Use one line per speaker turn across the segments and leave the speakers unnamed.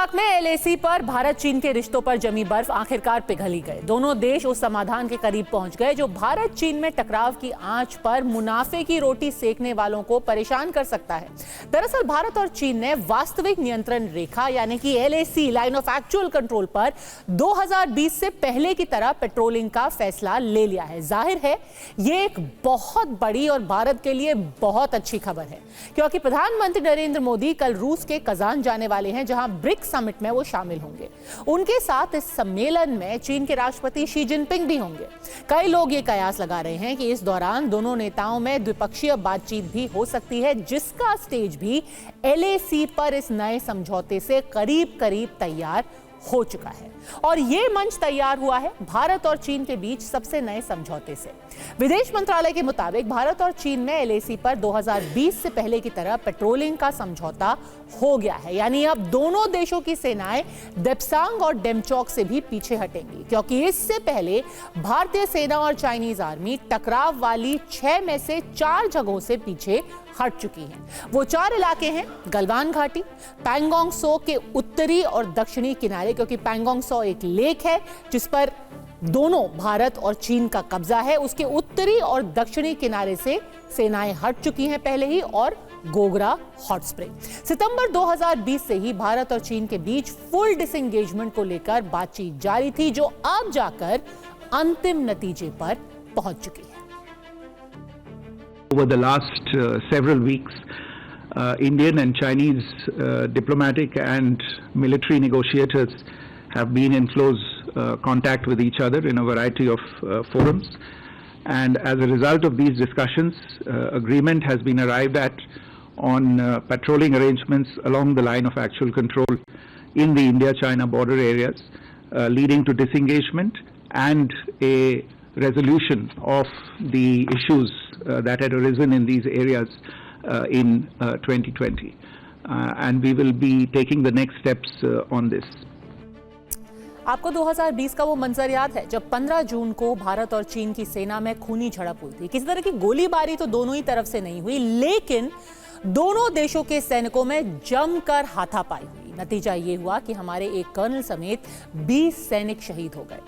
लद्दाख में एलएसी पर भारत चीन के रिश्तों पर जमी बर्फ आखिरकार पिघल ही गए। दोनों देश उस समाधान के करीब पहुंच गए जो भारत चीन में टकराव की आंच पर मुनाफे की रोटी सेकने वालों को परेशान कर सकता है। दरअसल भारत और चीन ने वास्तविक नियंत्रण रेखा यानी कि LAC line of actual control पर 2020 से पहले की तरह पेट्रोलिंग का फैसला ले लिया है। जाहिर है ये एक बहुत बड़ी और भारत के लिए बहुत अच्छी खबर है, क्योंकि प्रधानमंत्री नरेंद्र मोदी कल रूस के कजान जाने वाले हैं, जहां ब्रिक्स समिट में वो शामिल होंगे। उनके साथ इस सम्मेलन में चीन के राष्ट्रपति शी जिनपिंग भी होंगे। कई लोग ये कयास लगा रहे हैं कि इस दौरान दोनों नेताओं में द्विपक्षीय बातचीत भी हो सकती है, जिसका स्टेज भी एलएसी पर इस नए समझौते से करीब करीब तैयार हो चुका है। और ये मंच तैयार हुआ है भारत और चीन के बीच सबसे नए समझौते से। विदेश मंत्रालय के मुताबिक भारत और चीन में एलएसी पर 2020 से पहले की तरह पेट्रोलिंग का समझौता हो गया है, यानी अब दोनों देशों की सेनाएं देप्सांग और डेमचौक से भी पीछे हटेंगी, क्योंकि इससे पहले भारतीय सेना और चाइनीज आर्मी टकराव वाली 6 में से 4 जगहों से पीछे हट चुकी हैं। वो 4 इलाके हैं गलवान घाटी, पैंगोंग सो के उत्तरी और दक्षिणी किनारे, क्योंकि पैंगोंग सो एक लेक है जिस पर दोनों भारत और चीन का कब्जा है। उसके उत्तरी और दक्षिणी किनारे से सेनाएं हट चुकी हैं पहले ही, और गोगरा हॉट स्प्रिंग। सितंबर 2020 से ही भारत और चीन के बीच फुल डिसएंगेजमेंट को लेकर बातचीत जारी थी, जो अब जाकर अंतिम नतीजे पर पहुंच चुकी है।
Over the last several weeks, Indian and Chinese diplomatic and military negotiators have been in close contact with each other in a variety of forums, and as a result of these discussions, agreement has been arrived at on patrolling arrangements along the line of actual control in the India-China border areas, leading to disengagement and a resolution of the issues that had arisen in these areas in 2020, and we will be taking the next steps on this.
आपको 2020 का वो मंजर याद है जब 15 जून को भारत और चीन की सेना में खूनी झड़प हुई थी। किसी तरह की गोलीबारी तो दोनों ही तरफ से नहीं हुई, लेकिन दोनों देशों के सैनिकों में जमकर हाथापाई हुई। नतीजा ये हुआ कि हमारे एक कर्नल समेत 20 सैनिक शहीद हो गए।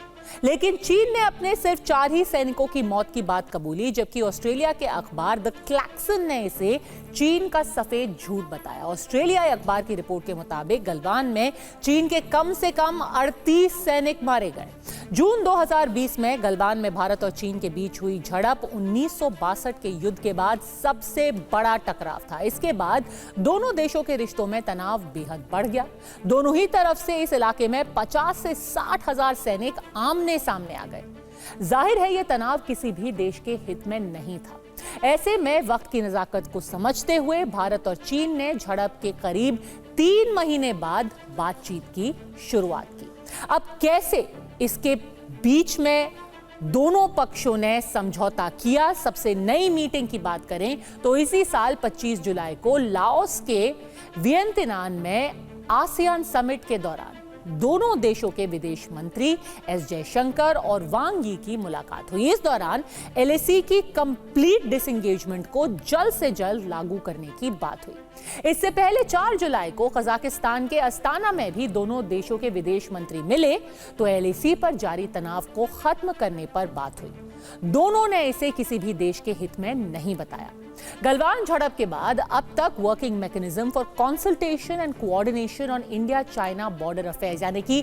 लेकिन चीन ने अपने सिर्फ 4 ही सैनिकों की मौत की बात कबूली, जबकि ऑस्ट्रेलिया के अखबार द क्लैक्सन ने इसे चीन का सफेद झूठ बताया। ऑस्ट्रेलियाई अखबार की रिपोर्ट के मुताबिक गलवान में चीन के कम से कम 38 सैनिक मारे गए। जून 2020 में गलवान में भारत और चीन के बीच हुई झड़प 1962 के युद्ध के बाद सबसे बड़ा टकराव था। इसके बाद दोनों देशों के रिश्तों में तनाव बेहद बढ़ गया। दोनों ही तरफ से इस इलाके में 50 से 60 हजार सैनिक आमने सामने आ गए। जाहिर है यह तनाव किसी भी देश के हित में नहीं था। ऐसे में वक्त की नजाकत को समझते हुए भारत और चीन ने झड़प के करीब 3 महीने बाद बातचीत की शुरुआत की। अब कैसे इसके बीच में दोनों पक्षों ने समझौता किया, सबसे नई मीटिंग की बात करें तो इसी साल 25 जुलाई को लाओस के वियंतिनान में आसियान समिट के दौरान दोनों देशों के विदेश मंत्री एस जयशंकर और वांग यी की मुलाकात हुई। इस दौरान एलएसी की कंप्लीट डिसएंगेजमेंट को जल्द से जल्द लागू करने की बात हुई। इससे पहले 4 जुलाई को कजाकिस्तान के अस्ताना में भी दोनों देशों के विदेश मंत्री मिले तो एलएसी पर जारी तनाव को खत्म करने पर बात हुई। दोनों ने इसे किसी भी देश के हित में नहीं बताया। गलवान झड़प के बाद अब तक working mechanism for consultation and coordination on India China border affairs यानी कि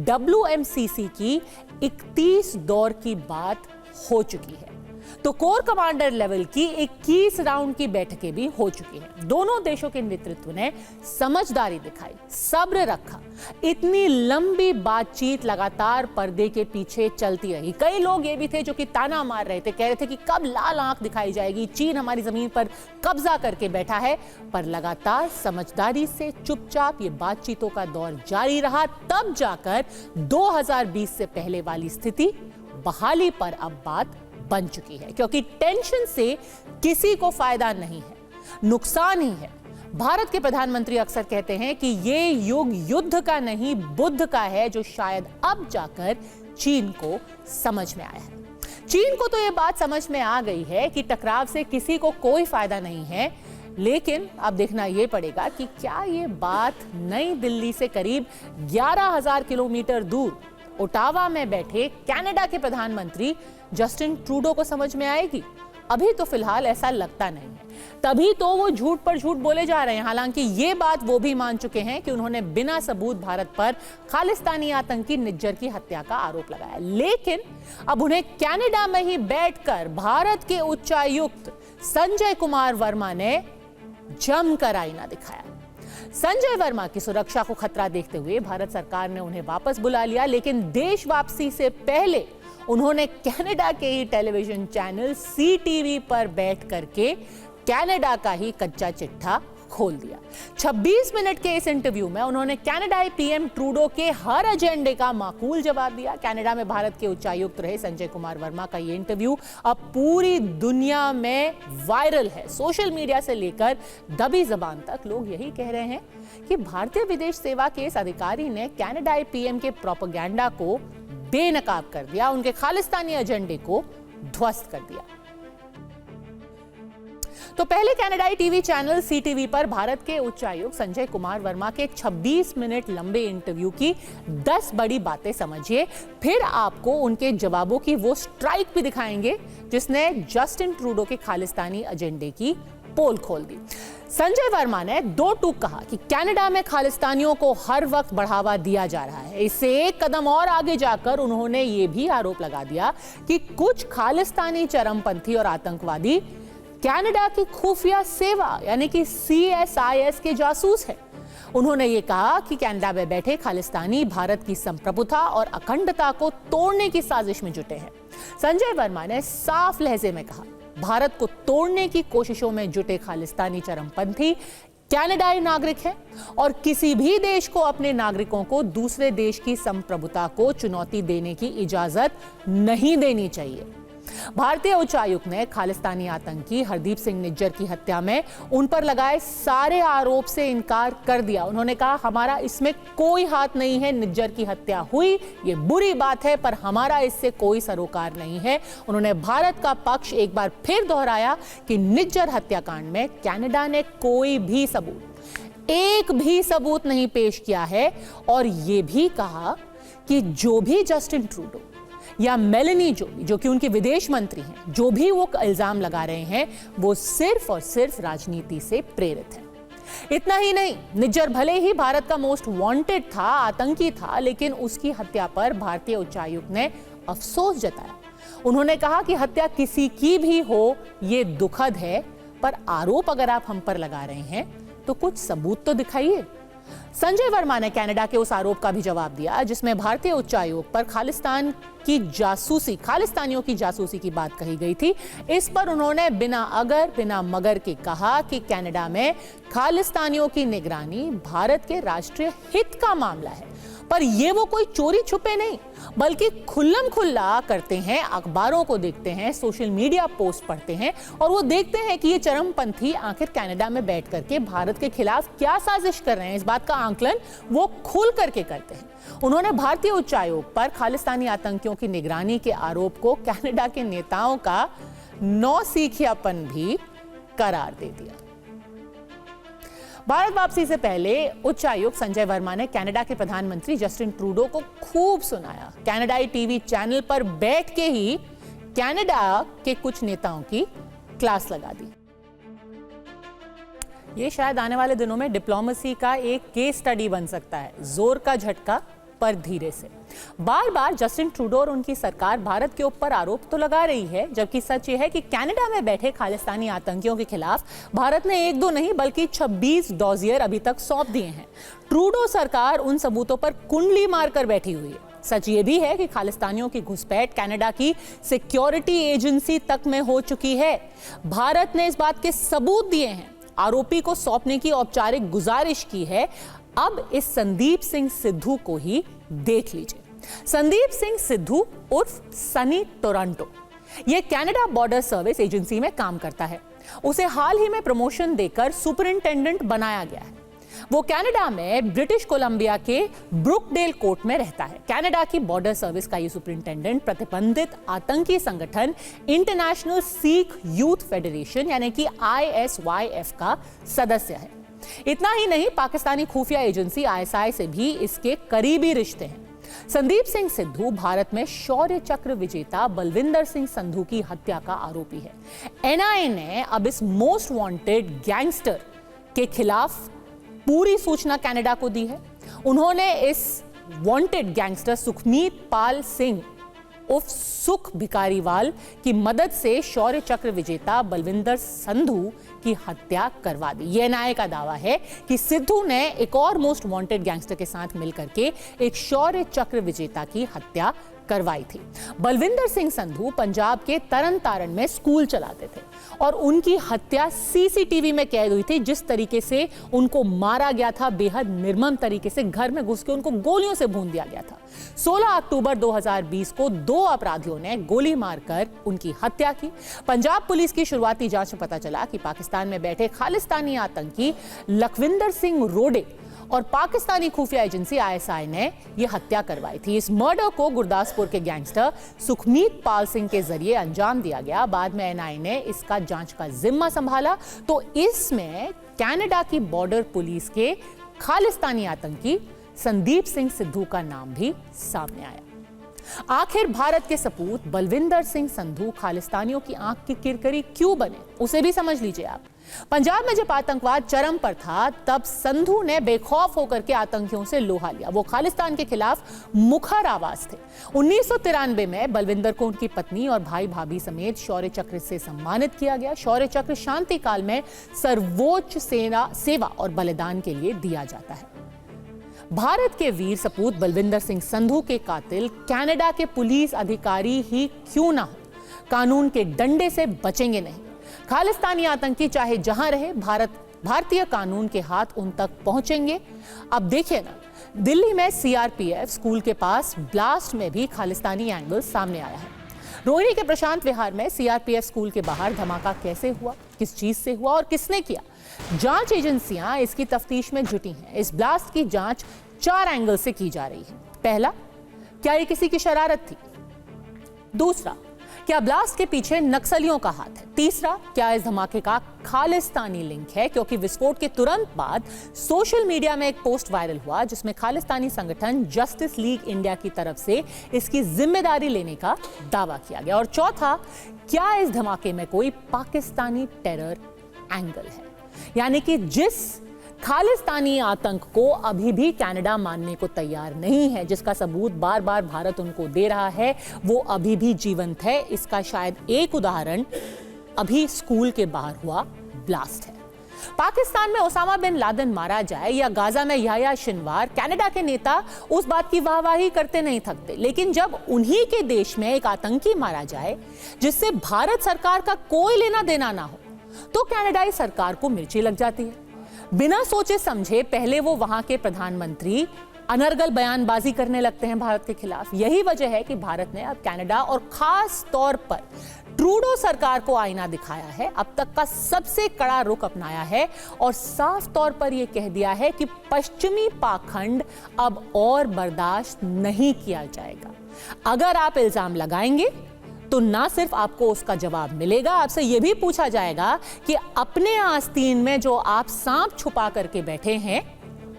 WMCC की 31 दौर की बात हो चुकी है, तो कोर कमांडर लेवल की 21 राउंड की बैठकें भी हो चुकी हैं। दोनों देशों के नेतृत्व ने समझदारी दिखाई, सब्र रखा। इतनी लंबी बातचीत लगातार पर्दे के पीछे चलती रही। कई लोग ये भी थे जो कि ताना मार रहे थे, कह रहे थे कि कब लाल आंख दिखाई जाएगी, चीन हमारी जमीन पर कब्जा करके बैठा है। पर लगातार समझदारी से चुपचाप ये बातचीतों का दौर जारी रहा, तब जाकर 2020 से पहले वाली स्थिति बहाली पर अब बात बन चुकी है, क्योंकि टेंशन से किसी को फायदा नहीं है, नुकसान ही है। भारत के प्रधानमंत्री अक्सर कहते हैं कि ये युग युद्ध का नहीं बुद्ध का है, जो शायद अब जाकर चीन को समझ में आया है। चीन को तो यह बात समझ में आ गई है कि टकराव से किसी को कोई फायदा नहीं है, लेकिन अब देखना यह पड़ेगा कि क्या ये बात नई दिल्ली से करीब 11,000 किलोमीटर दूर ओटावा में बैठे कनाडा के प्रधानमंत्री जस्टिन ट्रूडो को समझ में आएगी। अभी तो फिलहाल ऐसा लगता नहीं है, तभी तो वो झूठ पर झूठ बोले जा रहे हैं। हालांकि ये बात वो भी मान चुके हैं कि उन्होंने बिना सबूत भारत पर खालिस्तानी आतंकी निज्जर की हत्या का आरोप लगाया, लेकिन अब उन्हें कनाडा में ही बैठकर भारत के उच्चायुक्त संजय कुमार वर्मा ने जमकर आईना दिखाया। संजय वर्मा की सुरक्षा को खतरा देखते हुए भारत सरकार ने उन्हें वापस बुला लिया, लेकिन देश वापसी से पहले उन्होंने कनाडा के ही टेलीविजन चैनल CTV पर बैठ करके कनाडा का ही कच्चा चिट्ठा खोल दिया। 26 मिनट के इस इंटरव्यू में उन्होंने कनाडाई PM ट्रूडो के हर एजेंडे का माकूल जवाब दिया। कनाडा में भारत के उच्चायुक्त रहे संजय कुमार वर्मा का ये इंटरव्यू अब पूरी दुनिया में वायरल है। सोशल मीडिया से लेकर दबी जबान तक लोग यही कह रहे हैं कि भारतीय विदेश सेवा के इस अधिकारी ने कनाडाई PM के प्रोपेगेंडा को बेनकाब कर दिया, उनके खालिस्तानी एजेंडे को ध्वस्त कर दिया। तो पहले कनाडाई टीवी चैनल CTV पर भारत के उच्चायुक्त संजय कुमार वर्मा के 26 मिनट लंबे इंटरव्यू की 10 बड़ी बातें समझिए, फिर आपको उनके जवाबों की वो स्ट्राइक भी दिखाएंगे जिसने जस्टिन ट्रूडो के खालिस्तानी एजेंडे की पोल खोल दी। संजय वर्मा ने दो टूक कहा कि कनाडा में खालिस्तानियों को हर वक्त बढ़ावा दिया जा रहा है। इससे एक कदम और आगे जाकर उन्होंने ये भी आरोप लगा दिया कि कुछ खालिस्तानी चरमपंथी और आतंकवादी कनाडा की खुफिया सेवा यानी कि CSIS के जासूस हैं। उन्होंने ये कहा कि कनाडा में बैठे खालिस्तानी भारत की संप्रभुता और अखंडता को तोड़ने की साजिश में जुटे हैं। संजय वर्मा ने साफ लहजे में कहा, भारत को तोड़ने की कोशिशों में जुटे खालिस्तानी चरमपंथी कनाडाई नागरिक हैं और किसी भी देश को अपने नागरिकों को दूसरे देश की संप्रभुता को चुनौती देने की इजाजत नहीं देनी चाहिए। भारतीय उच्चायुक्त ने खालिस्तानी आतंकी हरदीप सिंह निज्जर की हत्या में उन पर लगाए सारे आरोप से इनकार कर दिया। उन्होंने कहा, हमारा इसमें कोई हाथ नहीं है, निज्जर की हत्या हुई, ये बुरी बात है, पर हमारा इससे कोई सरोकार नहीं है। उन्होंने भारत का पक्ष एक बार फिर दोहराया कि निज्जर हत्याकांड में कनाडा ने कोई भी सबूत, एक भी सबूत नहीं पेश किया है और ये भी कहा कि जो भी जस्टिन ट्रूडो या मेलेनी जो कि उनके विदेश मंत्री हैं, जो भी वो इल्जाम लगा रहे हैं, वो सिर्फ और सिर्फ राजनीति से प्रेरित है। इतना ही नहीं, निज्जर भले ही भारत का मोस्ट वांटेड था, आतंकी था, लेकिन उसकी हत्या पर भारतीय उच्चायुक्त ने अफसोस जताया। उन्होंने कहा कि हत्या किसी की भी हो ये दुखद है, पर आरोप अगर आप हम पर लगा रहे हैं तो कुछ सबूत तो दिखाइए। संजय वर्मा ने कनाडा के उस आरोप का भी जवाब दिया जिसमें भारतीय उच्चायोग पर खालिस्तानियों की जासूसी की बात कही गई थी। इस पर उन्होंने बिना अगर बिना मगर के कहा कि कनाडा में खालिस्तानियों की निगरानी भारत के राष्ट्रीय हित का मामला है, पर ये वो कोई चोरी छुपे नहीं बल्कि खुल्लम खुल्ला करते हैं। अखबारों को देखते हैं, सोशल मीडिया पोस्ट पढ़ते हैं और वो देखते हैं कि ये चरमपंथी आखिर कनाडा में बैठ करके भारत के खिलाफ क्या साजिश कर रहे हैं। इस बात का आकलन वो खुल करके करते हैं। उन्होंने भारतीय उच्चायोग पर खालिस्तानी आतंकियों की निगरानी के आरोप को कनाडा के नेताओं का नौसिखियापन भी करार दे दिया। भारत वापसी से पहले उच्चायुक्त संजय वर्मा ने कनाडा के प्रधानमंत्री जस्टिन ट्रूडो को खूब सुनाया। कनाडाई टीवी चैनल पर बैठ के ही कनाडा के कुछ नेताओं की क्लास लगा दी। ये शायद आने वाले दिनों में डिप्लोमेसी का एक केस स्टडी बन सकता है। जोर का झटका पर धीरे से। बार बार जस्टिन ट्रूडो और उनकी सरकार भारत के ऊपर आरोप तो लगा रही है, जबकि सच ये है कि कनाडा में बैठे खालिस्तानी आतंकियों के खिलाफ भारत ने एक दो नहीं बल्कि 26 डॉजियर अभी तक सौंप दिए हैं। ट्रूडो सरकार उन सबूतों पर कुंडली मारकर बैठी हुई है। सच ये भी है कि खालिस्तानियों की घुसपैठ कनाडा की सिक्योरिटी एजेंसी तक में हो चुकी है। भारत ने इस बात के सबूत दिए हैं, आरोपी को सौंपने की औपचारिक गुजारिश की है। अब इस संदीप सिंह सिद्धू को ही देख लीजिए। संदीप सिंह सिद्धू उर्फ सनी टोरंटो, यह कनाडा बॉर्डर सर्विस एजेंसी में काम करता है। उसे हाल ही में प्रमोशन देकर सुपरिंटेंडेंट बनाया गया है। वो कनाडा में ब्रिटिश कोलंबिया के ब्रुकडेल कोर्ट में रहता है। कनाडा की बॉर्डर सर्विस का ये सुपरिंटेंडेंट प्रतिबंधित आतंकी संगठन इंटरनेशनल सिख यूथ फेडरेशन यानी कि ISYF का सदस्य है। इतना ही नहीं, पाकिस्तानी खुफिया एजेंसी ISI से भी इसके करीबी रिश्ते हैं। संदीप सिंह सिद्धू भारत में शौर्य चक्र विजेता बलविंदर सिंह संधू की हत्या का आरोपी है। NIA ने अब इस मोस्ट वांटेड गैंगस्टर के खिलाफ पूरी सूचना कनाडा को दी है। उन्होंने इस वांटेड गैंगस्टर सुखमीत पाल सिंह उर्फ सुख भिकारीवाल की मदद से शौर्य चक्र विजेता बलविंदर संधू की हत्या करवा दी। यह NIA का दावा है कि सिद्धू ने एक और मोस्ट वांटेड गैंगस्टर के साथ मिलकर के एक शौर्य चक्र विजेता की हत्या करवाई थी। बलविंदर सिंह संधू पंजाब के तरन तारण में स्कूल चलाते थे और उनकी हत्या CCTV में कैद हुई थी। जिस तरीके से उनको मारा गया था, बेहद निर्मम तरीके से घर में घुस के उनको गोलियों से भून दिया गया था। 16 अक्टूबर 2020 को 2 अपराधियों ने गोली मारकर उनकी हत्या की। पंजाब पुलिस की शुरुआती जांच में पता चला कि पाकिस्तान में बैठे खालिस्तानी आतंकी लखविंदर सिंह रोडे और पाकिस्तानी खुफिया एजेंसी ISI ने यह हत्या करवाई थी। इस मर्डर को गुरदासपुर के गैंगस्टर सुखमीत पाल सिंह के जरिए अंजाम दिया गया। बाद में NIA ने इसका जांच का जिम्मा संभाला तो इसमें कनाडा की बॉर्डर पुलिस के खालिस्तानी आतंकी संदीप सिंह सिद्धू का नाम भी सामने आया। आखिर भारत के सपूत बलविंदर सिंह संधू खालिस्तानियों की आंख की किरकिरी क्यों बने, उसे भी समझ लीजिए आप। पंजाब में जब आतंकवाद चरम पर था तब संधू ने बेखौफ होकर के आतंकियों से लोहा लिया। वो खालिस्तान के खिलाफ मुखर आवाज थे। 1993 में बलविंदर को उनकी पत्नी और भाई भाभी समेत शौर्य चक्र से सम्मानित किया गया। शौर्य चक्र शांति काल में सर्वोच्च सेवा और बलिदान के लिए दिया जाता है। भारत के वीर सपूत बलविंदर सिंह संधू के कातिल कनाडा के पुलिस अधिकारी ही क्यों ना हो, कानून के डंडे से बचेंगे नहीं। खालिस्तानी आतंकी चाहे जहां रहे, भारतीय कानून के हाथ उन तक पहुंचेंगे। अब देखिए ना, दिल्ली में CRPF स्कूल के पास ब्लास्ट में भी खालिस्तानी एंगल सामने आया है। रोहिणी के प्रशांत विहार में CRPF स्कूल के बाहर धमाका कैसे हुआ, किस चीज से हुआ और किसने किया, जांच एजेंसियां इसकी तफ्तीश में जुटी हैं। इस ब्लास्ट की जांच 4 एंगल से की जा रही है। पहला, क्या ये किसी की शरारत थी? दूसरा, क्या ब्लास्ट के पीछे नक्सलियों का हाथ है? तीसरा, क्या इस धमाके का खालिस्तानी लिंक है? क्योंकि विस्फोट के तुरंत बाद सोशल मीडिया में एक पोस्ट वायरल हुआ जिसमें खालिस्तानी संगठन जस्टिस लीग इंडिया की तरफ से इसकी जिम्मेदारी लेने का दावा किया गया। और चौथा, क्या इस धमाके में कोई पाकिस्तानी टेरर एंगल है? यानी कि जिस खालिस्तानी आतंक को अभी भी कनाडा मानने को तैयार नहीं है, जिसका सबूत बार बार भारत उनको दे रहा है, वो अभी भी जीवंत है। इसका शायद एक उदाहरण अभी स्कूल के बाहर हुआ ब्लास्ट है। पाकिस्तान में ओसामा बिन लादेन मारा जाए या गाजा में याह्या सिनवार, कनाडा के नेता उस बात की वाहवाही करते नहीं थकते। लेकिन जब उन्हीं के देश में एक आतंकी मारा जाए जिससे भारत सरकार का कोई लेना देना ना हो, तो कनाडाई सरकार को मिर्ची लग जाती है। बिना सोचे समझे पहले वो वहां के प्रधानमंत्री अनर्गल बयानबाजी करने लगते हैं भारत के खिलाफ। यही वजह है कि भारत ने अब कनाडा और खास तौर पर ट्रूडो सरकार को आईना दिखाया है, अब तक का सबसे कड़ा रुख अपनाया है और साफ तौर पर यह कह दिया है कि पश्चिमी पाखंड अब और बर्दाश्त नहीं किया जाएगा। अगर आप इल्जाम लगाएंगे तो ना सिर्फ आपको उसका जवाब मिलेगा, आपसे यह भी पूछा जाएगा कि अपने आस्तीन में जो आप सांप छुपा करके बैठे हैं,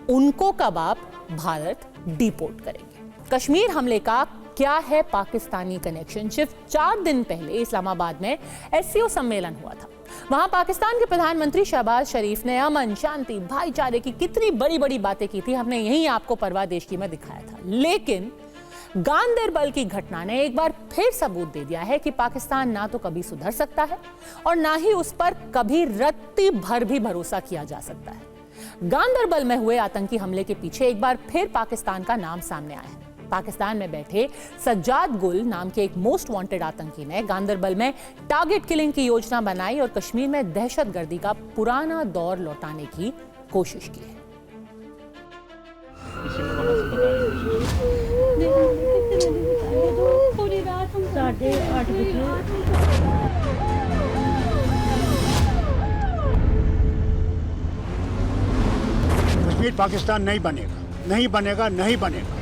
उनको कब आप भारत डिपोर्ट करेंगे। कश्मीर हमले का क्या है पाकिस्तानी कनेक्शन? सिर्फ 4 दिन पहले इस्लामाबाद में SCO सम्मेलन हुआ था। वहां पाकिस्तान के प्रधानमंत्री शहबाज शरीफ ने अमन, शांति, भाईचारे की कितनी बड़ी बड़ी बातें की थी। हमने यही आपको परवाह देश की में दिखाया था। लेकिन गांदरबल की घटना ने एक बार फिर सबूत दे दिया है कि पाकिस्तान ना तो कभी सुधर सकता है और ना ही उस पर कभी रत्ती भर भी भरोसा किया जा सकता है। गांदरबल में हुए आतंकी हमले के पीछे एक बार फिर पाकिस्तान का नाम सामने आया है। पाकिस्तान में बैठे सज्जाद गुल नाम के एक मोस्ट वांटेड आतंकी ने गांदरबल में टारगेट किलिंग की योजना बनाई और कश्मीर में दहशतगर्दी का पुराना दौर लौटाने की कोशिश की है।
पूरी रात हम 8:30 बजे
कश्मीर कश्मीर पाकिस्तान नहीं बनेगा, नहीं बनेगा, नहीं बनेगा।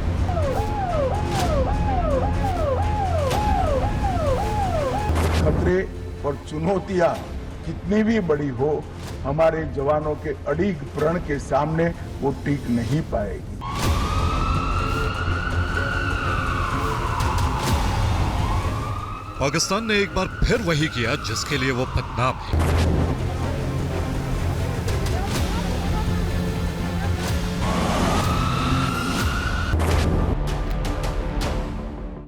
खतरे और चुनौतियां कितनी भी बड़ी हो, हमारे जवानों के अडिग प्रण के सामने वो टिक नहीं पाएगी।
पाकिस्तान ने एक बार फिर वही किया जिसके लिए वो बदनाम है।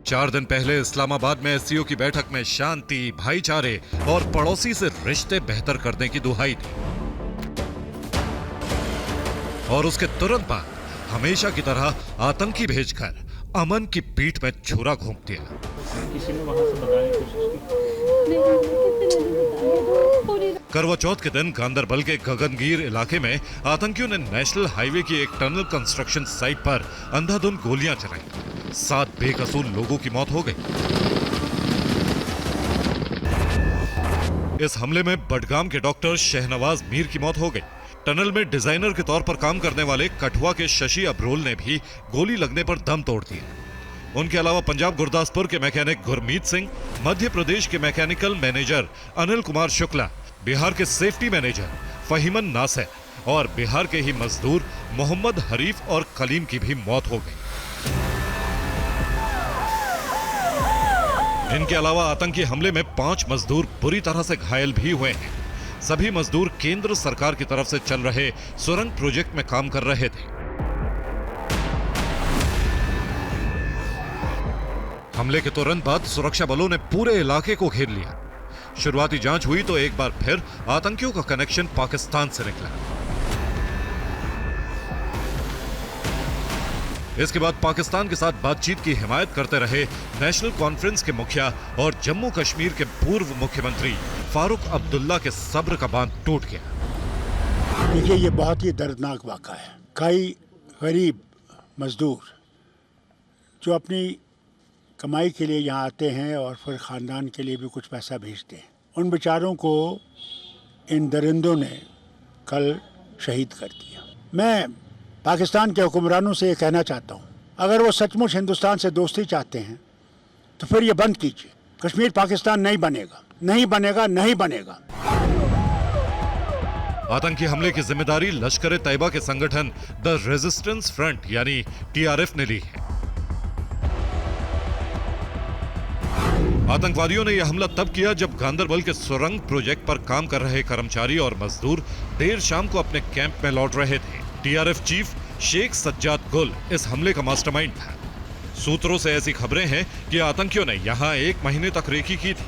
चार दिन पहले इस्लामाबाद में एससीओ की बैठक में शांति, भाईचारे और पड़ोसी से रिश्ते बेहतर करने की दुहाई दी और उसके तुरंत बाद हमेशा की तरह आतंकी भेजकर अमन की पीठ में छुरा घोंप दिया।
किसी ने वहां से बताने की कोशिश की?
करवा चौथ के दिन गांदरबल के गगनगीर इलाके में आतंकियों ने नेशनल हाईवे की एक टनल कंस्ट्रक्शन साइट पर अंधाधुंध गोलियां चलाई। 7 बेकसूर लोगों की मौत हो गई। इस हमले में बडगाम के डॉक्टर शहनवाज मीर की मौत हो गई। टनल में डिजाइनर के तौर पर काम करने वाले कठुआ के शशि अब्रोल ने भी गोली लगने पर दम तोड़ दिया। उनके अलावा पंजाब गुरदासपुर के मैकेनिक गुरमीत सिंह, मध्य प्रदेश के मैकेनिकल मैनेजर अनिल कुमार शुक्ला, बिहार के सेफ्टी मैनेजर फहीमन नासिर और बिहार के ही मजदूर मोहम्मद हरीफ और कलीम की भी मौत हो गई। इनके अलावा आतंकी हमले में 5 मजदूर बुरी तरह से घायल भी हुए हैं। सभी मजदूर केंद्र सरकार की तरफ से चल रहे सुरंग प्रोजेक्ट में काम कर रहे थे। हमले के तुरंत बाद सुरक्षा बलों ने पूरे इलाके को घेर लिया। शुरुआती जांच हुई तो एक बार फिर आतंकियों का कनेक्शन पाकिस्तान से निकला। इसके बाद पाकिस्तान के साथ बातचीत की हिमायत करते रहे नेशनल कॉन्फ्रेंस के मुखिया और जम्मू कश्मीर के पूर्व मुख्यमंत्री फारूक अब्दुल्ला के सब्र का बांध टूट गया।
देखिए, ये बहुत ही दर्दनाक वाक़ा है। कई गरीब मजदूर जो अपनी कमाई के लिए यहाँ आते हैं और फिर ख़ानदान के लिए भी कुछ पैसा भेजते हैं, उन बेचारों को इन दरिंदों ने कल शहीद कर दिया। मैं पाकिस्तान के हुक्मरानों से ये कहना चाहता हूँ, अगर वो सचमुच हिंदुस्तान से दोस्ती चाहते हैं तो फिर ये बंद कीजिए। कश्मीर पाकिस्तान नहीं बनेगा, नहीं बनेगा, नहीं बनेगा।
आतंकी हमले की जिम्मेदारी लश्कर-ए-तैयबा के संगठन द रेजिस्टेंस फ्रंट यानी टीआरएफ ने ली है। आतंकवादियों ने यह हमला तब किया जब गांदरबल के सुरंग प्रोजेक्ट पर काम कर रहे कर्मचारी और मजदूर देर शाम को अपने कैंप में लौट रहे थे। टीआरएफ चीफ शेख सज्जाद गुल इस हमले का मास्टरमाइंड था। सूत्रों से ऐसी खबरें हैं कि आतंकियों ने यहां 1 महीने तक रेकी की थी।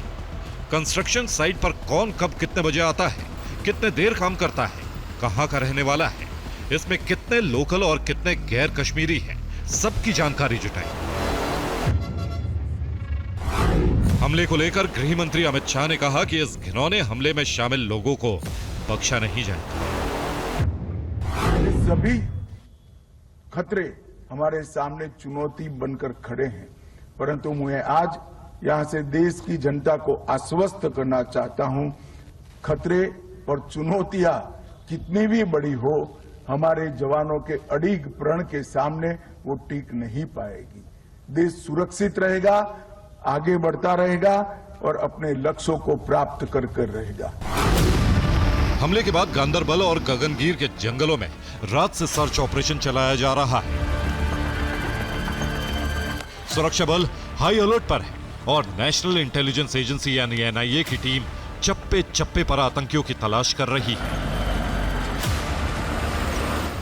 कंस्ट्रक्शन साइट पर कौन कब कितने बजे आता है, कितने देर काम करता है, कहां का रहने वाला है, इसमें कितने लोकल और कितने गैर कश्मीरी हैं, सबकी जानकारी जुटाई। हमले को लेकर गृह मंत्री अमित शाह ने कहा कि इस घिनौने हमले में शामिल लोगों को बख्शा नहीं जाएगा।
ये सभी खतरे हमारे सामने चुनौती बनकर खड़े हैं, परंतु मैं आज यहां से देश की जनता को आश्वस्त करना चाहता हूं, खतरे और चुनौतियां कितनी भी बड़ी हो, हमारे जवानों के अडिग प्रण के सामने वो टिक नहीं पाएगी। देश सुरक्षित रहेगा, आगे बढ़ता रहेगा और अपने लक्ष्यों को प्राप्त कर रहेगा।
हमले के बाद गांदरबल और गगनगीर के जंगलों में रात से सर्च ऑपरेशन चलाया जा रहा है। सुरक्षा बल हाई अलर्ट पर है और नेशनल इंटेलिजेंस एजेंसी यानी एनआईए की टीम चप्पे चप्पे पर आतंकियों की तलाश कर रही है।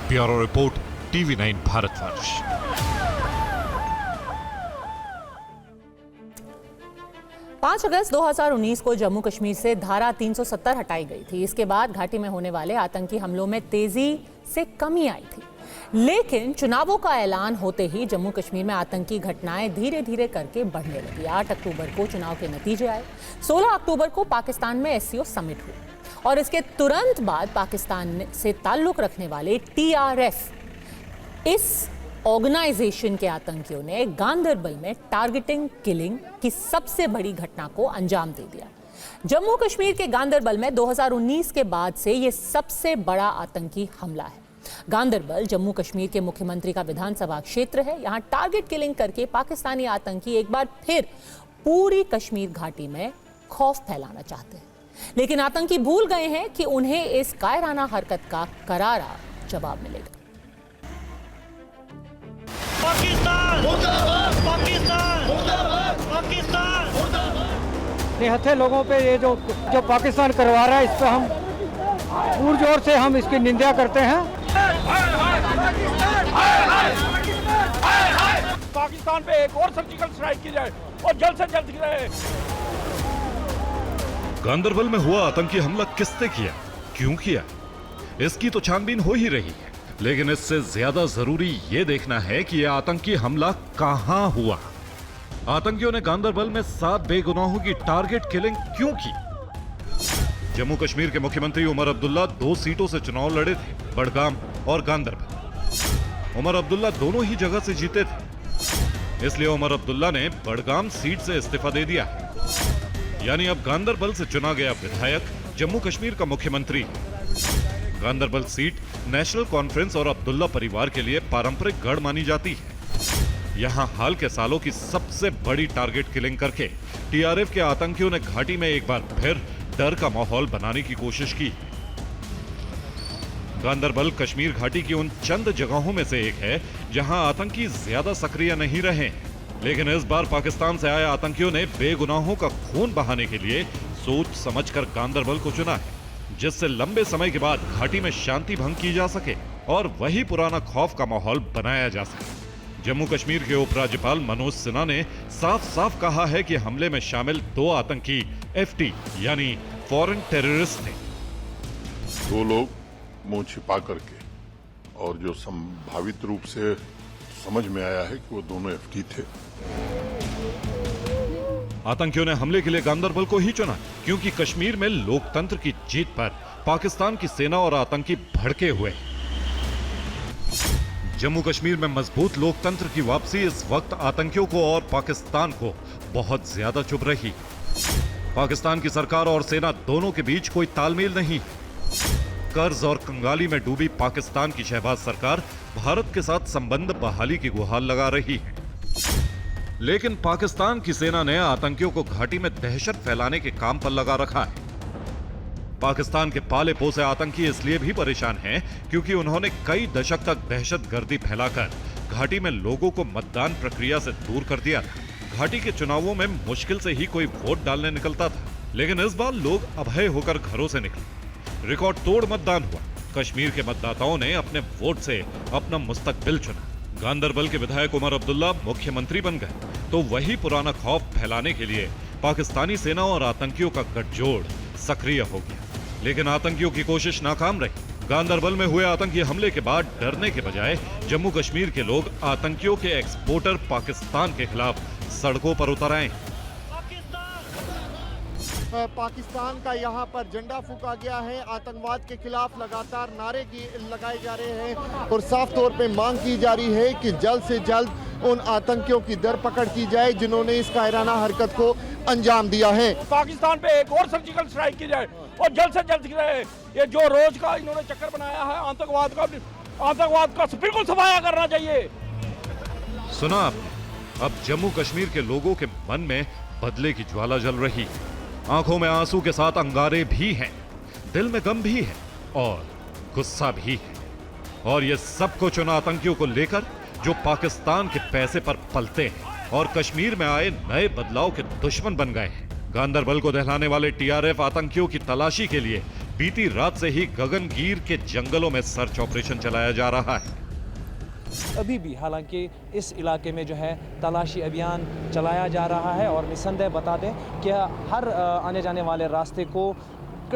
Bureau report, TV9 Bharatvarsh.
पाँच अगस्त 2019 को जम्मू कश्मीर से धारा 370 हटाई गई थी। इसके बाद घाटी में होने वाले आतंकी हमलों में तेजी से कमी आई थी, लेकिन चुनावों का ऐलान होते ही जम्मू कश्मीर में आतंकी घटनाएं धीरे धीरे करके बढ़ने लगी। 8 अक्टूबर को चुनाव के नतीजे आए। 16 अक्टूबर को पाकिस्तान में एससीओ समिट हुई और इसके तुरंत बाद पाकिस्तान से ताल्लुक रखने वाले टीआरएफ, इस ऑर्गेनाइजेशन के आतंकियों ने गांदरबल में टारगेटिंग किलिंग की सबसे बड़ी घटना को अंजाम दे दिया। जम्मू कश्मीर के गांदरबल में 2019 के बाद से यह सबसे बड़ा आतंकी हमला है। गांदरबल जम्मू कश्मीर के मुख्यमंत्री का विधानसभा क्षेत्र है। यहां टारगेट किलिंग करके पाकिस्तानी आतंकी एक बार फिर पूरी कश्मीर घाटी में खौफ फैलाना चाहते हैं, लेकिन आतंकी भूल गए हैं कि उन्हें इस कायराना हरकत का करारा जवाब मिलेगा।
पाकिस्तान मुर्दाबाद, पाकिस्तान मुर्दाबाद, पाकिस्तान मुर्दाबाद।
निहत्थे लोगों पे ये जो पाकिस्तान करवा रहा है, इस पे हम पुरजोर से हम इसकी निंदा करते हैं।
पाकिस्तान पे एक और सर्जिकल स्ट्राइक की जाए और जल्द से जल्द की जाए।
गांदरबल में हुआ आतंकी हमला किसने किया, क्यों किया, इसकी तो छानबीन हो ही रही है, लेकिन इससे ज्यादा जरूरी यह देखना है कि यह आतंकी हमला कहां हुआ। आतंकियों ने गांदरबल में 7 बेगुनाहों की टारगेट किलिंग क्यों की? जम्मू कश्मीर के मुख्यमंत्री उमर अब्दुल्ला 2 सीटों से चुनाव लड़े थे, बडगाम और गांदरबल। उमर अब्दुल्ला दोनों ही जगह से जीते थे, इसलिए उमर अब्दुल्ला ने बडगाम सीट से इस्तीफा दे दिया है। यानी अब गांदरबल से चुना गया विधायक जम्मू कश्मीर का मुख्यमंत्री। गांदरबल सीट नेशनल कॉन्फ्रेंस और अब्दुल्ला परिवार के लिए पारंपरिक गढ़ मानी जाती है। यहां हाल के सालों की सबसे बड़ी टारगेट किलिंग करके टीआरएफ के आतंकियों ने घाटी में एक बार फिर डर का माहौल बनाने की कोशिश की। गांदरबल कश्मीर घाटी की उन चंद जगहों में से एक है जहां आतंकी ज्यादा सक्रिय नहीं रहे, लेकिन इस बार पाकिस्तान से आए आतंकियों ने बेगुनाहों का खून बहाने के लिए सोच समझकर गांदरबल को चुना है, जिससे लंबे समय के बाद घाटी में शांति भंग की जा सके और वही पुराना खौफ का माहौल बनाया जा सके। जम्मू कश्मीर के उपराज्यपाल मनोज सिन्हा ने साफ साफ कहा है कि हमले में शामिल 2 आतंकी एफटी यानी फॉरेन टेररिस्ट थे।
2 लोग मुंह छिपा करके, और जो संभावित रूप से समझ में आया है कि वो दोनों एफटी थे।
आतंकियों ने हमले के लिए गांदरबल को ही चुना क्योंकि कश्मीर में लोकतंत्र की जीत पर पाकिस्तान की सेना और आतंकी भड़के हुए। जम्मू कश्मीर में मजबूत लोकतंत्र की वापसी इस वक्त आतंकियों को और पाकिस्तान को बहुत ज्यादा चुभ रही। पाकिस्तान की सरकार और सेना दोनों के बीच कोई तालमेल नहीं। कर्ज और कंगाली में डूबी पाकिस्तान की शहबाज सरकार भारत के साथ संबंध बहाली की गुहार लगा रही है, लेकिन पाकिस्तान की सेना ने आतंकियों को घाटी में दहशत फैलाने के काम पर लगा रखा है। पाकिस्तान के पाले पोसे आतंकी इसलिए भी परेशान हैं क्योंकि उन्होंने कई दशक तक दहशतगर्दी फैलाकर घाटी में लोगों को मतदान प्रक्रिया से दूर कर दिया था। घाटी के चुनावों में मुश्किल से ही कोई वोट डालने निकलता था, लेकिन इस बार लोग अभय होकर घरों से निकले। रिकॉर्ड तोड़ मतदान हुआ। कश्मीर के मतदाताओं ने अपने वोट से अपना मुस्तकबिल चुना। गांदरबल के विधायक उमर अब्दुल्ला मुख्यमंत्री बन गए, तो वही पुराना खौफ फैलाने के लिए पाकिस्तानी सेना और आतंकियों का गठजोड़ सक्रिय हो गया, लेकिन आतंकियों की कोशिश नाकाम रही। गांदरबल में हुए आतंकी हमले के बाद डरने के बजाय जम्मू कश्मीर के लोग आतंकियों के एक्सपोर्टर पाकिस्तान के खिलाफ सड़कों पर उतर आए।
पाकिस्तान का यहाँ पर झंडा फूंका गया है। आतंकवाद के खिलाफ लगातार नारे लगाए जा रहे हैं और साफ तौर पे मांग की जा रही है कि जल्द से जल्द उन आतंकियों की धरपकड़ की जाए जिन्होंने इस कायराना हरकत को अंजाम दिया है।
पाकिस्तान पे एक और सर्जिकल स्ट्राइक की जाए और जल्द से जल्द की जाए। ये जो रोज का इन्होंने चक्कर बनाया है आतंकवाद का बिल्कुल सफाया करना चाहिए।
सुना आपने, अब जम्मू कश्मीर के लोगों के मन में बदले की ज्वाला जल रही है। आंखों में आंसू के साथ अंगारे भी हैं, दिल में गम भी है और गुस्सा भी है, और ये सब कुछ उन आतंकियों को लेकर जो पाकिस्तान के पैसे पर पलते हैं और कश्मीर में आए नए बदलाव के दुश्मन बन गए हैं। गांदरबल को दहलाने वाले टीआरएफ आतंकियों की तलाशी के लिए बीती रात से ही गगनगीर के जंगलों में सर्च ऑपरेशन चलाया जा रहा है।
अभी भी हालांकि इस इलाके में जो है तलाशी अभियान चलाया जा रहा है और निसंदेह बता दें कि हर आने जाने वाले रास्ते को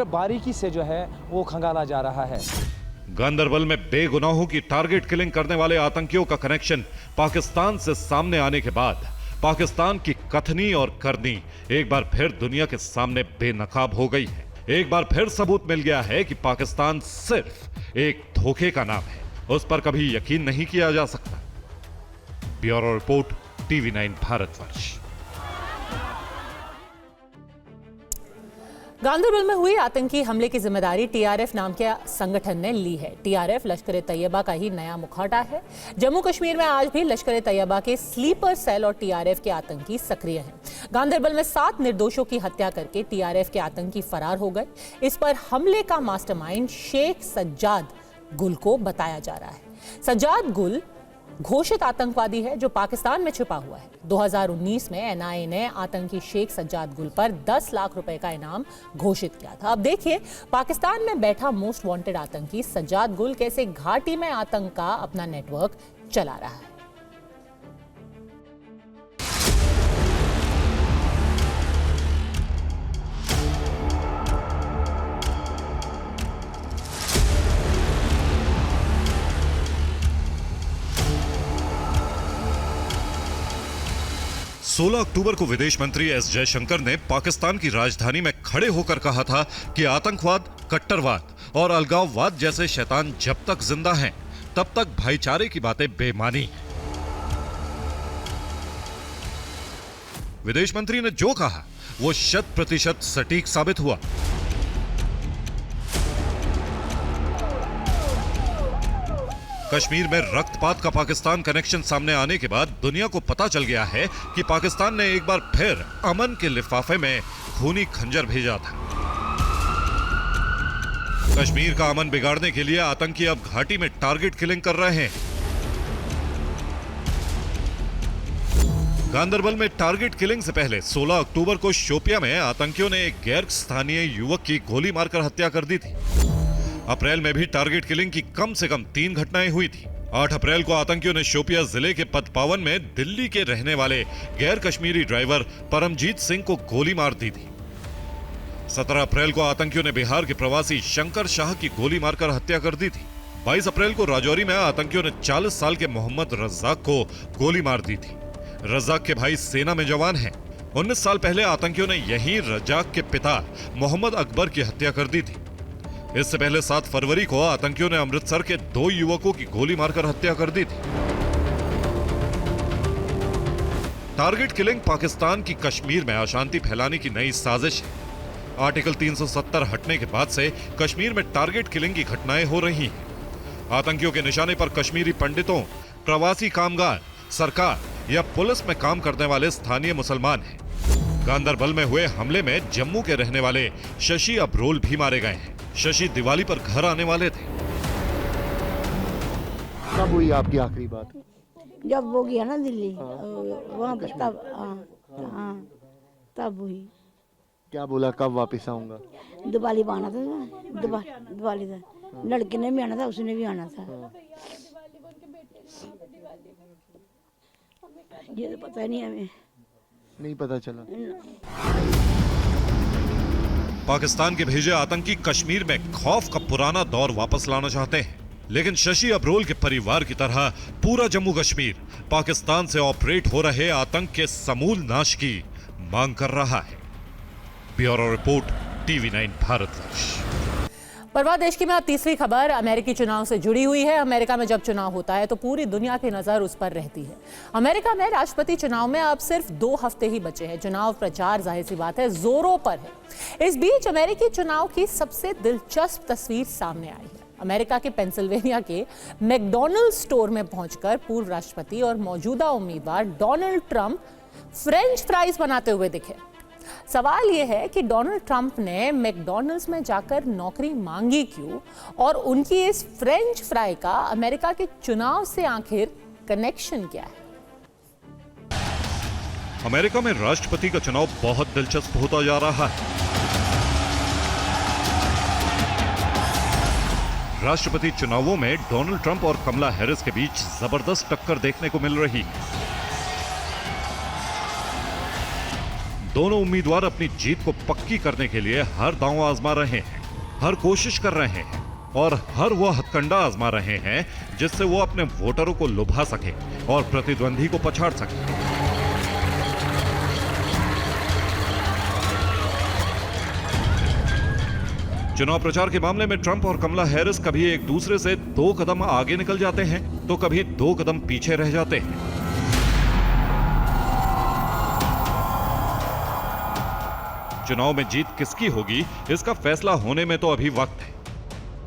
बारीकी से जो है वो खंगाला जा रहा है।
गांदरबल में बेगुनाहों की टारगेट किलिंग करने वाले आतंकियों का कनेक्शन पाकिस्तान से सामने आने के बाद पाकिस्तान की कथनी और करनी एक बार फिर दुनिया के सामने बेनकाब हो गई है। एक बार फिर सबूत मिल गया है कि पाकिस्तान सिर्फ एक धोखे का नाम है, उस पर कभी यकीन नहीं किया जा सकता। Bureau report, TV9 Bharatvarsh.
Ganderbal में हुई आतंकी हमले की जिम्मेदारी टीआरएफ नाम के संगठन ने ली है। टीआरएफ लश्कर ए तैयबा का ही नया मुखौटा है। जम्मू कश्मीर में आज भी लश्कर ए तैयबा के स्लीपर सेल और टीआरएफ के आतंकी सक्रिय हैं। गांदरबल में 7 निर्दोषों की हत्या करके टीआरएफ के आतंकी फरार हो गए। इस पर हमले का मास्टरमाइंड शेख सज्जाद गुल को बताया जा रहा है। सज्जाद गुल घोषित आतंकवादी है जो पाकिस्तान में छिपा हुआ है। 2019 में एनआईए ने आतंकी शेख सज्जाद गुल पर 10 लाख रुपए का इनाम घोषित किया था। अब देखिए पाकिस्तान में बैठा मोस्ट वांटेड आतंकी सज्जाद गुल कैसे घाटी में आतंक का अपना नेटवर्क चला रहा है।
16 अक्टूबर को विदेश मंत्री एस जयशंकर ने पाकिस्तान की राजधानी में खड़े होकर कहा था कि आतंकवाद, कट्टरवाद और अलगाववाद जैसे शैतान जब तक जिंदा हैं, तब तक भाईचारे की बातें बेमानी। विदेश मंत्री ने जो कहा वो 100% सटीक साबित हुआ। कश्मीर में रक्तपात का पाकिस्तान कनेक्शन सामने आने के बाद दुनिया को पता चल गया है कि पाकिस्तान ने एक बार फिर अमन के लिफाफे में खूनी खंजर भेजा था। कश्मीर का अमन बिगाड़ने के लिए आतंकी अब घाटी में टारगेट किलिंग कर रहे हैं। गांदरबल में टारगेट किलिंग से पहले 16 अक्टूबर को शोपिया में आतंकियों ने एक गैर स्थानीय युवक की गोली मारकर हत्या कर दी थी। अप्रैल में भी टारगेट किलिंग की कम से कम 3 घटनाएं हुई थी। 8 अप्रैल को आतंकियों ने शोपिया जिले के पतपावन में दिल्ली के रहने वाले गैर कश्मीरी ड्राइवर परमजीत सिंह को गोली मार दी थी। 17 अप्रैल को आतंकियों ने बिहार के प्रवासी शंकर शाह की गोली मारकर हत्या कर दी थी। 22 अप्रैल को राजौरी में आतंकियों ने 40 साल के मोहम्मद रज्जाक को गोली मार दी थी। रज्जाक के भाई सेना में जवान हैं। 19 साल पहले आतंकियों ने यहीं रज्जाक के पिता मोहम्मद अकबर की हत्या कर दी थी। इससे पहले 7 फरवरी को आतंकियों ने अमृतसर के 2 युवकों की गोली मारकर हत्या कर दी थी। टारगेट किलिंग पाकिस्तान की कश्मीर में अशांति फैलाने की नई साजिश है। आर्टिकल 370 हटने के बाद से कश्मीर में टारगेट किलिंग की घटनाएं हो रही हैं। आतंकियों के निशाने पर कश्मीरी पंडितों, प्रवासी कामगार, सरकार या पुलिस में काम करने वाले स्थानीय मुसलमान हैं। गांदरबल में हुए हमले में जम्मू के रहने वाले शशि अब्रोल भी मारे गए हैं। शशि दिवाली पर घर आने वाले थे।
कब हुई आपकी आखिरी बात?
जब वो गया ना दिल्ली, वहाँ पर तब तब हुई।
क्या बोला, कब वापस आऊंगा?
दिवाली पर आना था, दिवाली था। लड़के ने भी आना था, उसने भी आना था। ये तो पता नहीं, हमें
नहीं पता चला।
पाकिस्तान के भेजे आतंकी कश्मीर में खौफ का पुराना दौर वापस लाना चाहते हैं, लेकिन शशि अब्रोल के परिवार की तरह पूरा जम्मू कश्मीर पाकिस्तान से ऑपरेट हो रहे आतंक के समूल नाश की मांग कर रहा है। Bureau report, TV9 Bharatvarsh.
परवाह देश की में अब तीसरी खबर अमेरिकी चुनाव से जुड़ी हुई है। अमेरिका में जब चुनाव होता है तो पूरी दुनिया की नजर उस पर रहती है। अमेरिका में राष्ट्रपति चुनाव में अब सिर्फ 2 हफ्ते ही बचे हैं। चुनाव प्रचार जाहिर सी बात है जोरों पर है। इस बीच अमेरिकी चुनाव की सबसे दिलचस्प तस्वीर सामने आई है। अमेरिका के पेंसिल्वेनिया के मैकडॉनल्ड स्टोर में पहुंचकर पूर्व राष्ट्रपति और मौजूदा उम्मीदवार डोनाल्ड ट्रंप फ्रेंच फ्राइज बनाते हुए दिखे। सवाल यह है कि डोनाल्ड ट्रंप ने मैकडॉनल्ड्स में जाकर नौकरी मांगी क्यों और उनकी इस फ्रेंच फ्राई का अमेरिका के चुनाव से आखिर कनेक्शन क्या है?
अमेरिका में राष्ट्रपति का चुनाव बहुत दिलचस्प होता जा रहा है। राष्ट्रपति चुनावों में डोनाल्ड ट्रंप और कमला हैरिस के बीच जबरदस्त टक्कर देखने को मिल रही है। दोनों उम्मीदवार अपनी जीत को पक्की करने के लिए हर दांव आजमा रहे हैं, हर कोशिश कर रहे हैं और हर वो हथकंडा आजमा रहे हैं जिससे वो अपने वोटरों को लुभा सके और प्रतिद्वंदी को पछाड़ सके। चुनाव प्रचार के मामले में ट्रंप और कमला हैरिस कभी एक दूसरे से 2 कदम आगे निकल जाते हैं तो कभी 2 कदम पीछे रह जाते हैं। चुनाव में जीत किसकी होगी इसका फैसला होने में तो अभी वक्त है,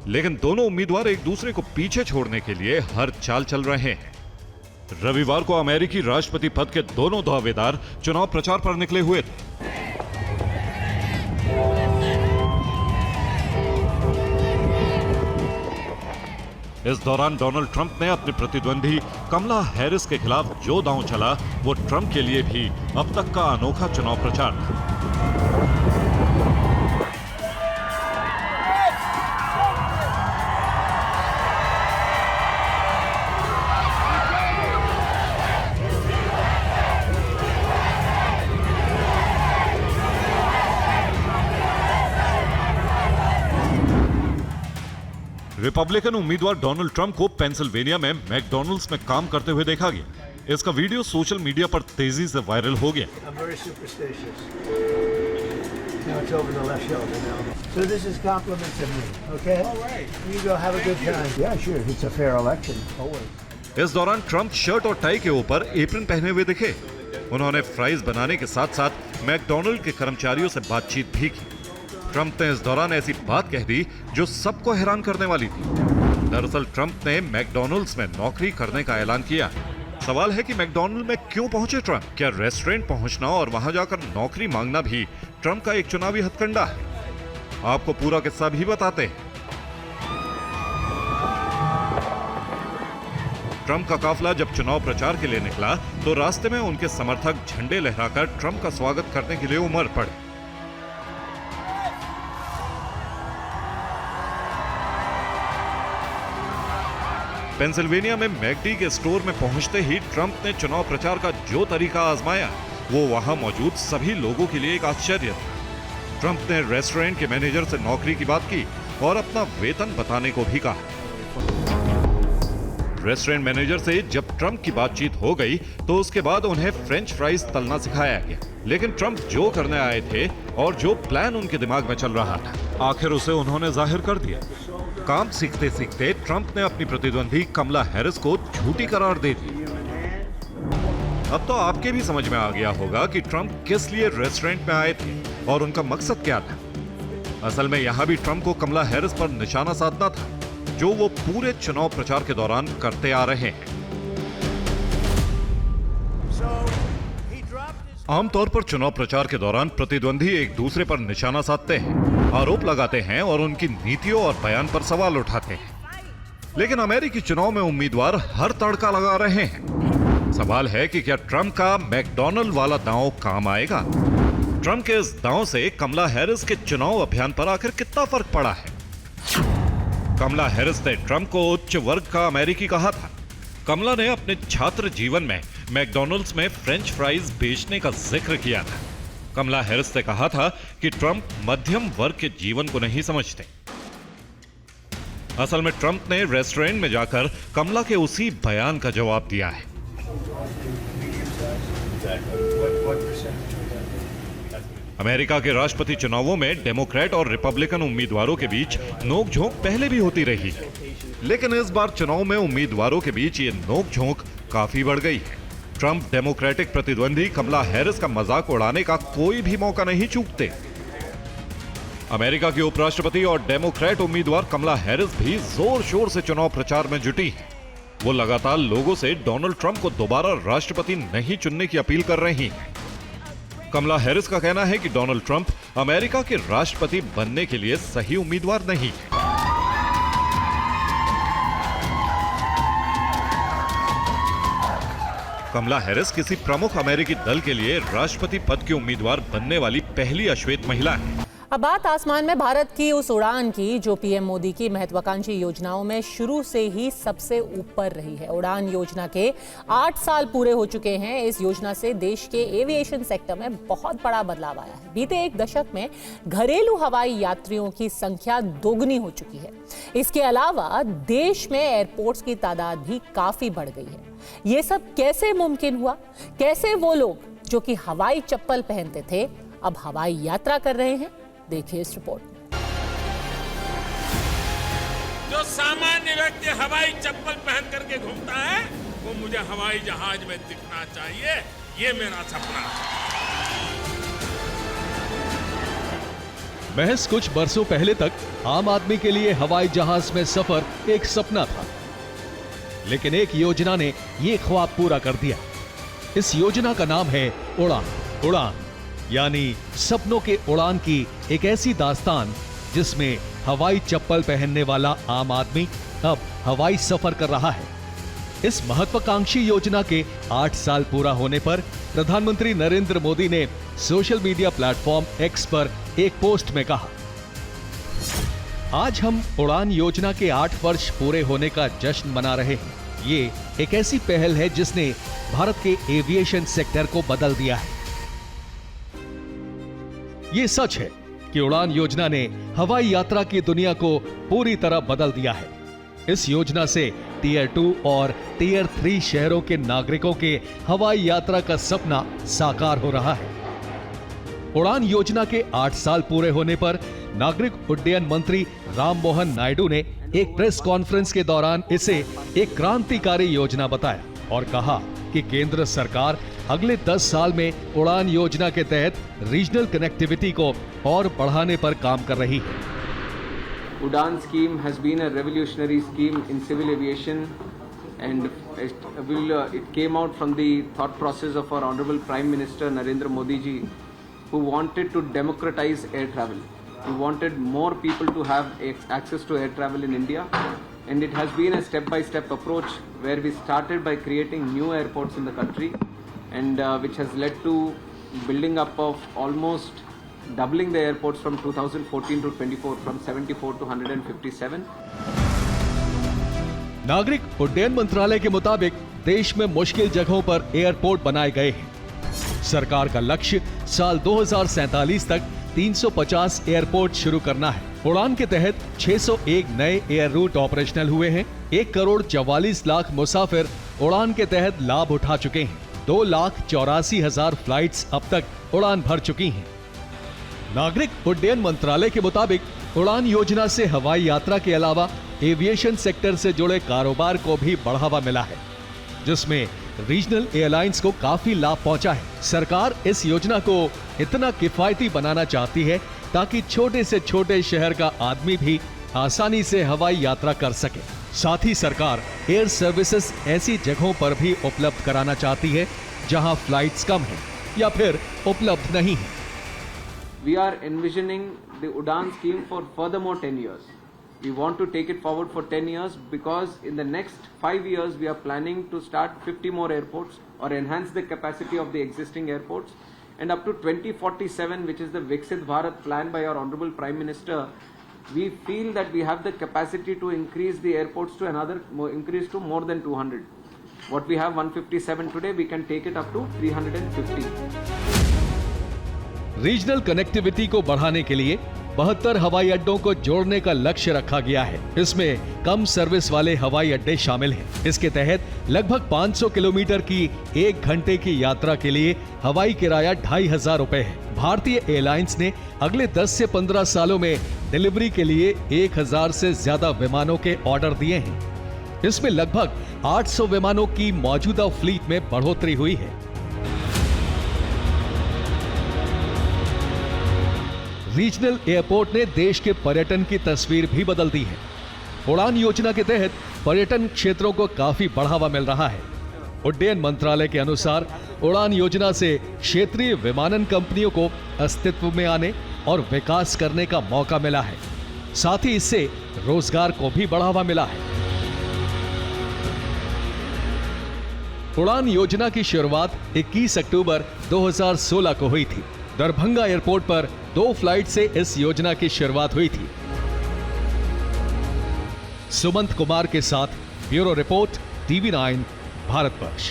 लेकिन दोनों उम्मीदवार एक दूसरे को पीछे छोड़ने के लिए हर चाल चल रहे हैं। रविवार को अमेरिकी राष्ट्रपति पद के दोनों दावेदार चुनाव प्रचार पर निकले हुए थे। इस दौरान डोनाल्ड ट्रंप ने अपने प्रतिद्वंदी कमला हैरिस के खिलाफ जो दांव चला वो ट्रंप के लिए भी अब तक का अनोखा चुनाव प्रचार था। रिपब्लिकन उम्मीदवार डोनाल्ड ट्रंप को पेंसिल्वेनिया में मैकडॉनल्ड्स में काम करते हुए देखा गया। इसका वीडियो सोशल मीडिया पर तेजी से वायरल हो गया। इस दौरान ट्रंप शर्ट और टाई के ऊपर एप्रन पहने हुए दिखे। उन्होंने फ्राइज बनाने के साथ साथ मैकडॉनल्ड के कर्मचारियों से बातचीत भी की। ट्रंप ने इस दौरान ऐसी बात कह दी जो सबको हैरान करने वाली थी। दरअसल ट्रंप ने मैकडॉनल्ड्स में नौकरी करने का ऐलान किया। सवाल है कि मैकडॉनल्ड में क्यों पहुंचे ट्रंप? क्या रेस्टोरेंट पहुंचना और वहां जाकर नौकरी मांगना भी ट्रंप का एक चुनावी हथकंडा है? आपको पूरा किस्सा भी बताते हैं। ट्रंप का काफिला जब चुनाव प्रचार के लिए निकला तो रास्ते में उनके समर्थक झंडे लहराकर ट्रंप का स्वागत करने के लिए उमड़ पड़े। पेंसिल्वेनिया में मैकडी के स्टोर में पहुंचते ही ट्रंप ने चुनाव प्रचार का जो तरीका आजमाया वो वहां मौजूद सभी लोगों के लिए एक आश्चर्य था। ट्रंप ने रेस्टोरेंट के मैनेजर से नौकरी की बात की और अपना वेतन बताने को भी कहा। रेस्टोरेंट मैनेजर से जब ट्रंप की बातचीत हो गई तो उसके बाद उन्हें फ्रेंच फ्राइज तलना सिखाया गया। लेकिन ट्रंप जो करने आए थे और जो प्लान उनके दिमाग में चल रहा था, आखिर उसे उन्होंने जाहिर कर दिया। काम सीखते सीखते ट्रंप ने अपनी प्रतिद्वंदी कमला हैरिस को झूठी करार दे दी। अब तो आपके भी समझ में आ गया होगा कि ट्रंप किस लिए रेस्टोरेंट में आए थे और उनका मकसद क्या था। असल में यहां भी ट्रंप को कमला हैरिस पर निशाना साधना था, जो वो पूरे चुनाव प्रचार के दौरान करते आ रहे हैं। आमतौर पर चुनाव प्रचार के दौरान प्रतिद्वंदी एक दूसरे पर निशाना साधते हैं, आरोप लगाते हैं और उनकी नीतियों और बयान पर सवाल उठाते हैं। लेकिन अमेरिकी चुनाव में उम्मीदवार हर तड़का लगा रहे हैं। सवाल है कि क्या ट्रंप का मैकडॉनल्ड वाला दांव काम आएगा? ट्रंप के इस दांव से कमला हैरिस के चुनाव अभियान पर आखिर कितना फर्क पड़ा है? कमला हैरिस ने ट्रंप को उच्च वर्ग का अमेरिकी कहा था। कमला ने अपने छात्र जीवन में मैकडॉनल्ड्स में फ्रेंच फ्राइज बेचने का जिक्र किया था। कमला हैरिस ने कहा था कि ट्रंप मध्यम वर्ग के जीवन को नहीं समझते। असल में ट्रंप ने रेस्टोरेंट में जाकर कमला के उसी बयान का जवाब दिया है। अमेरिका के राष्ट्रपति चुनावों में डेमोक्रेट और रिपब्लिकन उम्मीदवारों के बीच नोकझोंक पहले भी होती रही है, लेकिन इस बार चुनाव में उम्मीदवारों के बीच ये नोकझोंक काफी बढ़ गई है। ट्रंप डेमोक्रेटिक प्रतिद्वंदी कमला हैरिस का मजाक उड़ाने का कोई भी मौका नहीं चूकते। अमेरिका की उपराष्ट्रपति और डेमोक्रेट उम्मीदवार कमला हैरिस भी जोर शोर से चुनाव प्रचार में जुटी है। वो लगातार लोगों से डोनाल्ड ट्रंप को दोबारा राष्ट्रपति नहीं चुनने की अपील कर रही हैं। कमला हैरिस का कहना है कि डोनाल्ड ट्रंप अमेरिका के राष्ट्रपति बनने के लिए सही उम्मीदवार नहीं है। कमला हैरिस किसी प्रमुख अमेरिकी दल के लिए राष्ट्रपति पद की उम्मीदवार बनने वाली पहली अश्वेत महिला है।
अब बात आसमान में भारत की उस उड़ान की जो पीएम मोदी की महत्वाकांक्षी योजनाओं में शुरू से ही सबसे ऊपर रही है। उड़ान योजना के 8 साल पूरे हो चुके हैं। इस योजना से देश के एविएशन सेक्टर में बहुत बड़ा बदलाव आया है। बीते एक दशक में घरेलू हवाई यात्रियों की संख्या दोगुनी हो चुकी है। इसके अलावा देश में एयरपोर्ट्स की तादाद भी काफी बढ़ गई है। ये सब कैसे मुमकिन हुआ? कैसे वो लोग जो कि हवाई चप्पल पहनते थे अब हवाई यात्रा कर रहे हैं? देखिए इस रिपोर्ट में।
जो सामान्य व्यक्ति हवाई चप्पल पहन करके घूमता है वो मुझे हवाई जहाज में दिखना चाहिए, ये मेरा सपना है।
महज कुछ बरसों पहले तक आम आदमी के लिए हवाई जहाज में सफर एक सपना था, लेकिन एक योजना ने ये ख्वाब पूरा कर दिया। इस योजना का नाम है उड़ान। उड़ान यानी सपनों के उड़ान की एक ऐसी दास्तान जिसमें हवाई चप्पल पहनने वाला आम आदमी अब हवाई सफर कर रहा है। इस महत्वाकांक्षी योजना के 8 साल पूरा होने पर प्रधानमंत्री नरेंद्र मोदी ने सोशल मीडिया प्लेटफॉर्म एक्स पर एक पोस्ट में कहा, आज हम उड़ान योजना के 8 वर्ष पूरे होने का जश्न मना रहे हैं। ये एक ऐसी पहल है जिसने भारत के एविएशन सेक्टर को बदल दिया है। ये सच है कि उड़ान योजना ने हवाई यात्रा की दुनिया को पूरी तरह बदल दिया है। इस योजना से टियर 2 और टियर 3 शहरों के नागरिकों के हवाई यात्रा का सपना साकार हो रहा है। उड़ान योजना के 8 साल पूरे होने पर नागरिक उड्डयन मंत्री राम मोहन नायडू ने एक प्रेस कॉन्फ्रेंस के दौरान इसे एक क्रांतिकारी योजना बताया और कहा कि केंद्र सरकार अगले 10 साल में उड़ान योजना के तहत रीजनल कनेक्टिविटी को और बढ़ाने पर काम कर रही है।
Udan scheme has been a revolutionary scheme in civil aviation, and it came out from the thought process of our Honorable Prime Minister Narendra Modi ji, who wanted to democratize air travel. He wanted more people to have access to air travel in India, and it has been a step-by-step approach where we started by creating new airports in the country, and which has led to building up of almost doubling the airports from 2014 to 24, from 74 to 157.
नागरिक उड्डयन मंत्रालय के मुताबिक देश में मुश्किल जगहों पर एयरपोर्ट बनाए गए हैं। सरकार का लक्ष्य साल 2047 तक 350 एयरपोर्ट शुरू करना है। उड़ान के तहत 601 नए एयर रूट ऑपरेशनल हुए हैं। 1,44,00,000 मुसाफिर उड़ान के तहत लाभ उठा चुके हैं। 2,84,000 फ्लाइट्स अब तक उड़ान भर चुकी हैं। नागरिक उड्डयन मंत्रालय के मुताबिक उड़ान योजना से हवाई यात्रा के अलावा एविएशन सेक्टर से जुड़े कारोबार को भी बढ़ावा मिला है, जिसमें रीजनल एयरलाइंस को काफी लाभ पहुंचा है। सरकार इस योजना को इतना किफायती बनाना चाहती है ताकि छोटे से छोटे शहर का आदमी भी आसानी से हवाई यात्रा कर सके। साथ ही सरकार एयर सर्विसेज ऐसी जगहों पर भी उपलब्ध कराना चाहती है जहां फ्लाइट्स कम हैं या फिर उपलब्ध नहीं है।
We are envisioning the Udan scheme for furthermore 10 years. We want to take it forward for 10 years because in the next 5 years we are planning to start 50 more airports or enhance the capacity of the existing airports, and up to 2047, which is the Viksit Bharat plan by our Honorable Prime Minister, we feel that we have the capacity to increase the airports to increase to more than 200. What we have 157 today, we can take it up to 350.
Regional connectivity को बढ़ाने के लिए 72 हवाई अड्डों को जोड़ने का लक्ष्य रखा गया है। इसमें कम सर्विस वाले हवाई अड्डे शामिल हैं। इसके तहत लगभग 500 किलोमीटर की 1 घंटे की यात्रा के लिए हवाई किराया 2,500 रुपए है। भारतीय एयरलाइंस ने अगले 10 से 15 सालों में डिलीवरी के लिए 1,000 से ज्यादा विमानों के ऑर्डर दिए हैं। इसमें लगभग 800 विमानों की मौजूदा फ्लीट में बढ़ोतरी हुई है। रीजनल एयरपोर्ट ने देश के पर्यटन की तस्वीर भी बदल दी है। उड़ान योजना के तहत पर्यटन क्षेत्रों को काफी बढ़ावा मिल रहा है। उड्डयन मंत्रालय के अनुसार उड़ान योजना से क्षेत्रीय विमानन कंपनियों को अस्तित्व में आने और विकास करने का मौका मिला है। साथ ही इससे रोजगार को भी बढ़ावा मिला है। उड़ान योजना की शुरुआत 21 अक्टूबर 2016 को हुई थी। दरभंगा एयरपोर्ट पर 2 फ्लाइट से इस योजना की शुरुआत हुई थी। सुमंत कुमार के साथ ब्यूरो रिपोर्ट, TV9 भारतवर्ष।